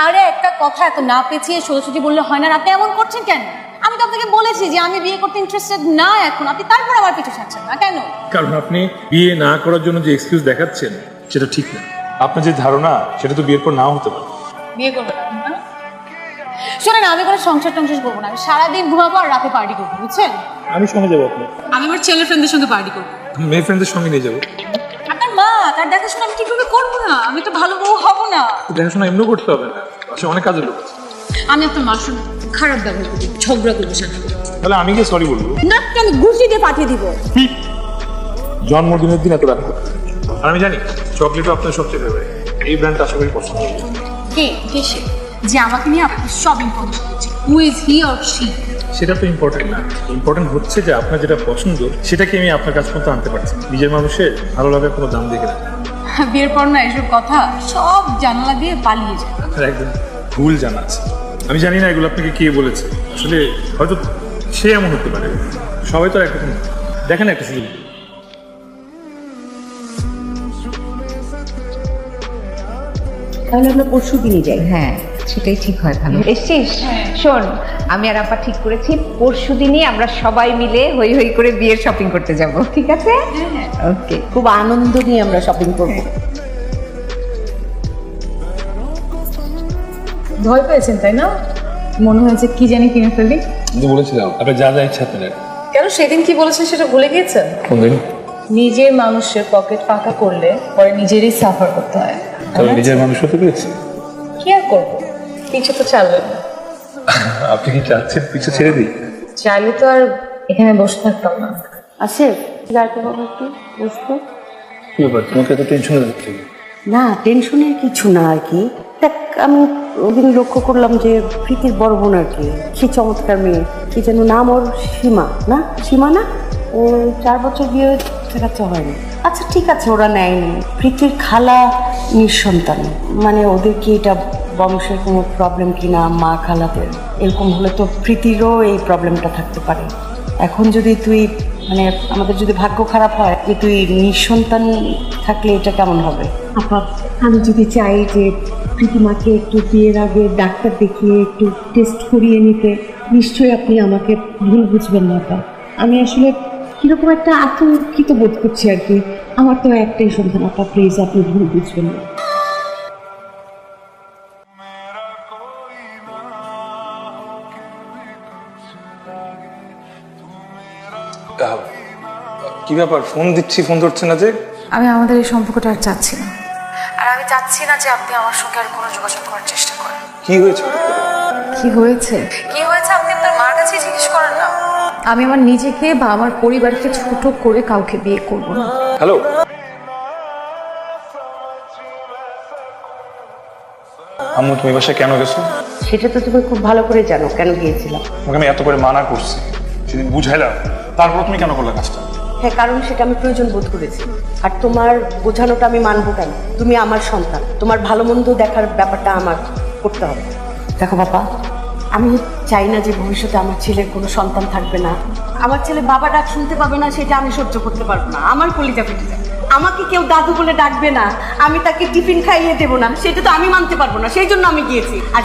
আরে একটা কথা এত না পেঁচিয়ে সোজাসুজি বললে হয় না। আপনি এমন করছেন কেন? আমি তো আপনাকে বলেছি যে আমি বিয়ে করতে ইন্টারেস্টেড না এখন, আপনি তারপর আমার পিছু ছাড়ছেন না কেন? কারণ আপনি বিয়ে না করার জন্য যে এক্সকিউজ দেখাচ্ছেন সেটা ঠিক না। আপনার যে ধারণা সেটা তো বিয়ের পর নাও হতে পারে। বিয়ে করবো না? শোনেন, আমি কোনো সংসার টংসার করবো না। আমি সারাদিন ঘুমাবো আর রাতে পার্টি করবো, বুঝছেন? আমি সঙ্গে যাবো আপনার। আমি আমার ছেলে ফ্রেন্ডদের সঙ্গে পার্টি করবো। মেয়ে ফ্রেন্ডদের সঙ্গে নিয়ে যাবো। আপনার মা, তার দেখাশোনা আমি ঠিকভাবে করবো না। আমি তো ভালো বউ হবো না। দেখাশোনা এমনি করতে হবে না, আসলে অনেক কাজের লোক আছে। আমি আপনার মার সঙ্গে খারাপ ব্যবহার করবো, ঝগড়া করবো সাথে। তাহলে আমি কি সরি বলবো? না, আমি ঘুষি দিয়ে পাঠিয়ে দিব। জন্মদিনের দিন এত রাত করতে। আর আমি জানি চকলেটও আপনার সবচেয়ে ফেভারিট। এই ব্র্যান্ডটা আশা করি পছন্দ হবে। কে সে যে আমাকে নিয়ে আপনাকে সব ইনফরমেশন দিচ্ছে? Who is he or she? সেটা তো ইম্পর্টেন্ট না। ইম্পর্টেন্ট হচ্ছে যে আপনার যেটা পছন্দ সেটাকে আমি আপনার কাছ পর্যন্ত আনতে পারছি। নিজের মানুষের ভালো লাগার কোনো দাম দেখে না। বিয়ের পর না এসব কথা সব জানালা দিয়ে পালিয়ে যায়। আপনার একদম ভুল জানা আছে। আমি জানি না এগুলো আপনাকে কে বলেছে। আসলে হয়তো সে এমন হতে পারে, সবাই তো একরকম। দেখেন একটা সুযোগ। তাহলে আমরা পরশু দিনই যাই। হ্যাঁ, সেটাই ঠিক হয়। ভালো এসছিস? শোন, আমি আর আপা ঠিক করেছি পরশু দিনই আমরা সবাই মিলে হই হই করে বিয়ের শপিং করতে যাব, ঠিক আছে? ওকে, খুব আনন্দ নিয়ে আমরা শপিং করব। ভয় পেয়েছেন তাই না? মনে হয়েছে কি জানি কিনে ফেলি। কিন্তু বলেছিলাম আপনার যা যা ইচ্ছা আপনার। কেন সেদিন কি বলেছেন সেটা ভুলে গিয়েছেন? কোন দিন? নিজের মানুষের পকেট ফাঁকা করলে পরে নিজেরই সাফার করতে হয়। তবে নিজের মানুষ হতে পেরেছি। কি আর করবো, পিছু তো চালবেন না। আপনি কি চাচ্ছেন পিছু ছেড়ে দিই? চাইলে তো আর এখানে বসে থাকতাম না। আছে যাইতে হবে একটু বসবো। কি ব্যাপার, তোমাকে এত টেনশনে যাচ্ছে? না, টেনশনের কিছু না আর কি। দেখ, আমি ওদিন লক্ষ্য করলাম যে প্রীতির বড় বোন আর কি, কি চমৎকার মেয়ে, কি যেন নাম ওর, সীমা না? সীমা না? ও 4 বছর বিয়ে কাছে হয়নি। আচ্ছা ঠিক আছে, ওরা নেয়নি। প্রীতির খালা নিঃসন্তান, মানে ওদের কি এটা বংশের কোনো প্রবলেম কিনা, মা খালাদের এরকম হলে তো প্রীতিরও এই প্রবলেমটা থাকতে পারে। এখন যদি তুই মানে আমাদের যদি ভাগ্য খারাপ হয় যে তুই নিঃসন্তান থাকলে এটা কেমন হবে? আপা, আমি যদি চাই যে প্রীতিমাকে একটু বিয়ের আগে ডাক্তার দেখিয়ে একটু টেস্ট করিয়ে নিতে, নিশ্চয়ই আপনি আমাকে ভুল বুঝবেন না আপা। আমি আসলে কিরকম একটা আতঙ্কিত বোধ করছি আর কি। আমার তো একটাই সন্তান আপা, প্লিজ আপনি ভুল বুঝবেন না। কি ব্যাপার, ফোন দিচ্ছি ফোন ধরছে না যে? আমি আমাদের এই সম্পর্কটা আর চাচ্ছি না। আর আমি চাচ্ছি না যে আপনি আমার সঙ্গে আর কোনো যোগাযোগ করার চেষ্টা করেন। কি হয়েছে? কি হয়েছে আপনি আপনার মার কাছে জিজ্ঞেস করেন না। আমি আমার নিজেকে বা আমার পরিবারকে ছোট করে কাউকে বিয়ে করব না। হ্যালো, আম্মু তুমি বাসায় কেন গেছো? সেটা তো তুমি খুব ভালো করে জানো কেন গিয়েছিলাম। তোমাকে আমি এত করে মানা করছি, সেদিন বুঝাইলাম, তারপর তুমি কেন করলে কাজটা? হ্যাঁ, কারণ সেটা আমি প্রয়োজন বোধ করেছি। আর তোমার বোঝানোটা আমি মানবো কেন? তুমি আমার সন্তান, তোমার ভালো মন্দ দেখার ব্যাপারটা আমার করতে হবে। দেখো বাবা, আমি চাই না যে ভবিষ্যতে আমার ছেলের কোনো সন্তান থাকবে না, আমার ছেলে বাবা ডাক শুনতে পাবে না, সেটা আমি সহ্য করতে পারবো না। আমার কলিজা ফেটে যায়। আমাকে কেউ দাদু বলে ডাকবে না, আমি তাকে টিফিন খাইয়ে দেবো না, সেটা তো আমি মানতে পারবো না। সেই জন্য আমি গিয়েছি। আর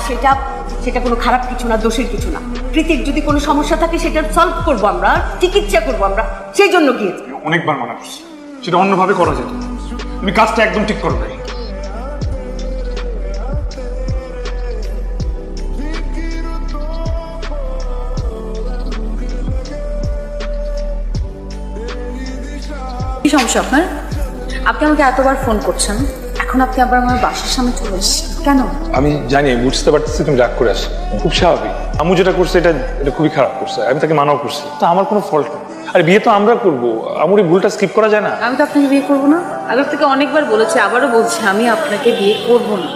সেটা কোনো খারাপ কিছু না, দোষের কিছু না। প্রীতির যদি কোনো সমস্যা থাকে সেটা সলভ করবো আমরা, চিকিৎসা করবো আমরা, সেই জন্য গিয়েছি। অনেকবার মানা করছি, সেটা অন্যভাবে করা যেত। তুমি কাজটা একদম ঠিক করো নাই। কি সমস্যা আপনার? আপনি আমাকে এতবার ফোন করছেন, এখন আপনি আবার আমার বাসার সামনে চলে এসেছেন কেন? আমি জানি, বুঝতে পারতেছি তুমি রাগ করে আসো, খুব স্বাভাবিক। আম্মু যেটা করছে এটা খুবই খারাপ করছে, আমি তাকে মানাও করছি। তো আমার কোনো ফল্ট নেই। আর বিয়ে তো আমরা করবো, আমার এই ভুলটা স্কিপ করা যায় না। আমি তো আপনাকে বিয়ে করবো না। আগের থেকে অনেকবার বলেছি, আবারও বলছি, আমি আপনাকে বিয়ে করবো না।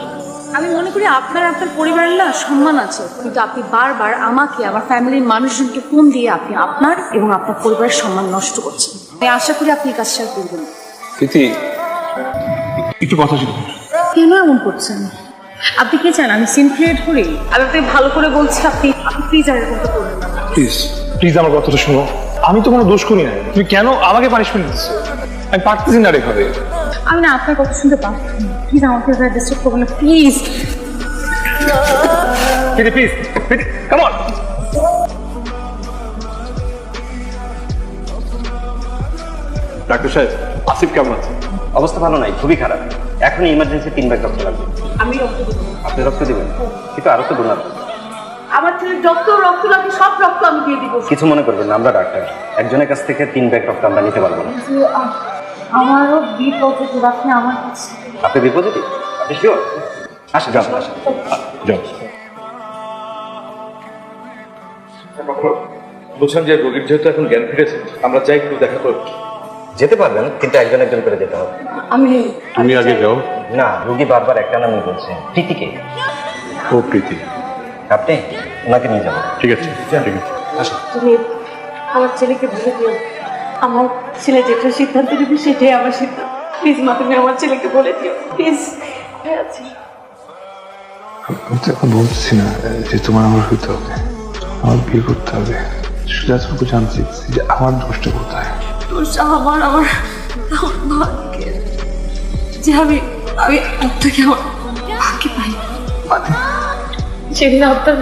আমি মনে করি আপনার পরিবারের না সম্মান আছে, কিন্তু আপনি বারবার আমাকে, আমার ফ্যামিলির মানুষজনকে ফোন দিয়ে আপনি আপনার এবং আপনার পরিবারের সম্মান নষ্ট করছেন। আমি আশা করি আপনি কাজটা করবেন না। প্রীতি, একটু কথা ছিল। কেন এমন করছেন? আপনি কি চান আমি সিন ক্রিয়েট করি? আমি আপনাকে ভালো করে বলছি, আপনি প্লিজ আর এরকম করবেন না। প্লিজ আমার কথাটা শোনো। আমি তো কোনো দোষ করি না, তুমি কেন আমাকে পানিশমেন্ট দিচ্ছ? আমি পারতেছি না রেখাবে। আমি না আপনার কথা শুনতে পাচ্ছি না। প্লিজ আমাকে ডিস্টার্ব করবেন না, please. Priti please, Priti come on. Doctor সাহেব, আসিফ কেমন আছে? অবস্থা ভালো নাই, খুবই খারাপ। এখনই ইমার্জেন্সি 3 ব্যাগ রক্ত লাগবে। আমি রক্ত দেবো। আপনি রক্ত দিবেন? কিন্তু আরো তো ডোনার। আমার ছেলের রক্ত লাগে, সব রক্ত আমি দিয়ে দিব। কিছু মনে করবেন না, আমরা ডাক্তার। একজনের কাছ থেকে 3 ব্যাগ রক্ত আমরা নিতে পারবো না। আমারও বি পজিটিভ, আপনি আমার কাছে। আপনি বি পজিটিভ? আপনি শিওর? আসেন আসেন আসেন। বলছিলাম যে রোগীর যেহেতু এখন জ্ঞান ফিরেছে, আমরা চাই একটু দেখা করব। যেতে পারবেন, কিন্তু একজন একজন করে যেতে হবে। তুমি আগে যাও। না, রোগী বারবার একটা নামই বলছে, প্রীতিকে। ও প্রীতি, আপনি ওনাকে নিয়ে যাবেন। ঠিক আছে ঠিক আছে। আসুন। তুমি আমার ছেলেকে বলে দিও, আমার ছেলে যেটা সিদ্ধান্ত নেবে সেটাই আমার সিদ্ধান্ত। প্লিজ মা, তুমি আমার ছেলেকে বলে দিও প্লিজ। আমি তো এখন বলছি না যে তোমার আমার হইতে হবে, আমার বিয়ে করতে হবে। শুধু এতটুকু জানতে চাইছি যে আমার দোষটা কোথায়। আমার আমার মাকে, যে আমি আপনাকে আমার মাকে পাই। মানে সেদিন আপনার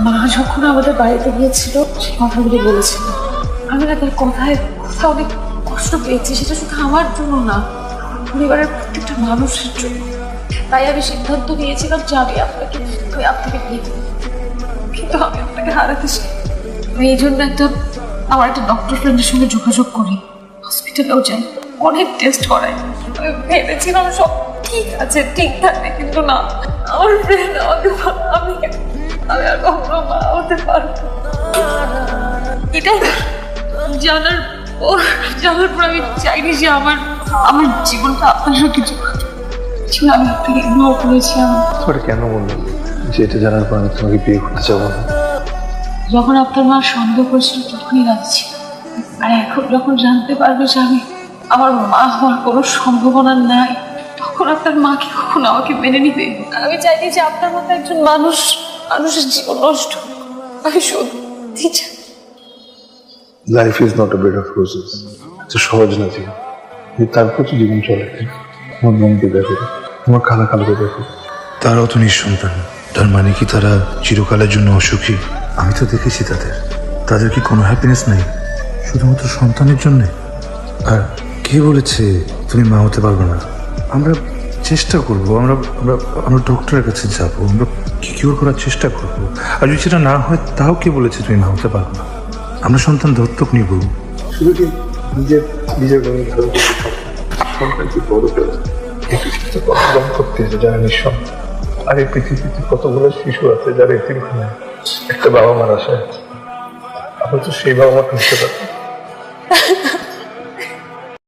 মা যখন আমাদের বাড়িতে গিয়েছিল, সেই কথাগুলি বলেছিল। আমি না তার কথায় কোথাও অনেক কষ্ট পেয়েছি, সেটা শুধু আমার জন্য না, পরিবারের প্রত্যেকটা মানুষের জন্য। তাই আমি সিদ্ধান্ত নিয়েছিলাম যে আমি আপনাকে বিয়ে করব। কিন্তু আমি আপনাকে হারাতে চাই। আমি এই জন্য আমার একটা ডক্টর ফ্রেন্ডের সঙ্গে যোগাযোগ করি, হসপিটালেও যাই, অনেক টেস্ট করাই। আমি ভেবেছিলাম সব ঠিক আছে, ঠিক থাকবে, কিন্তু না, আমার ফ্রেন্ড আমাকে আমি আর কখনো মা হতে পারবো না। এটা জানার পর আমি চাইনি যে আমার জীবনটা আপনার সঙ্গে কিছু আমি আপনাকে ইগনোর করেছি। তোর কেন বললো যে এটা জানার পর আমি তোমাকে বিয়ে করতে যাবো না? যখন আপনার মা সন্দেহ করেছিল তখনই রাজি ছিল, আর এখন যখন জানতে পারবে যে আমার মা হওয়ার কোনো সম্ভাবনা নাই, তখন আপনার মা কি কখনো আমাকে মেনে নিবে? আমি চাইনি যে আপনার মতো একজন মানুষের জীবন নষ্ট। আমি সত্যি চাই। Life is not a bed of roses. এটা সহজ না জীবন, তারপর তো জীবন চলে। আমার বোনকে দেখো, আমার খালাকে দেখো, তারাও তো নিঃসন্তান। তার মানে কি তারা চিরকালের জন্য অসুখী? আমি তো দেখেছি তাদের কি কোনো হ্যাপিনেস নেই, শুধুমাত্র সন্তানের জন্যে। আর কে বলেছে তুমি মা হতে পারবে না? আমরা চেষ্টা করবো, আমরা ডক্টরের কাছে যাবো, আমরা কিওর করার চেষ্টা করবো। আর যদি সেটা না হয়, তাও কে বলেছে তুমি মা হতে পারবে না? আমরা সন্তান দত্তক নিব। শুধু কি নিজের বোনের ভালো সন্তানকে বড় করে কতজন করতে আছে যারা নিঃসন্তান। আর এই পৃথিবীতে কতগুলো শিশু আছে যারা এতিমখানে একটা বাবা মার আশায়। আমরা তো সেই বাবা মাকে নিতে পারি।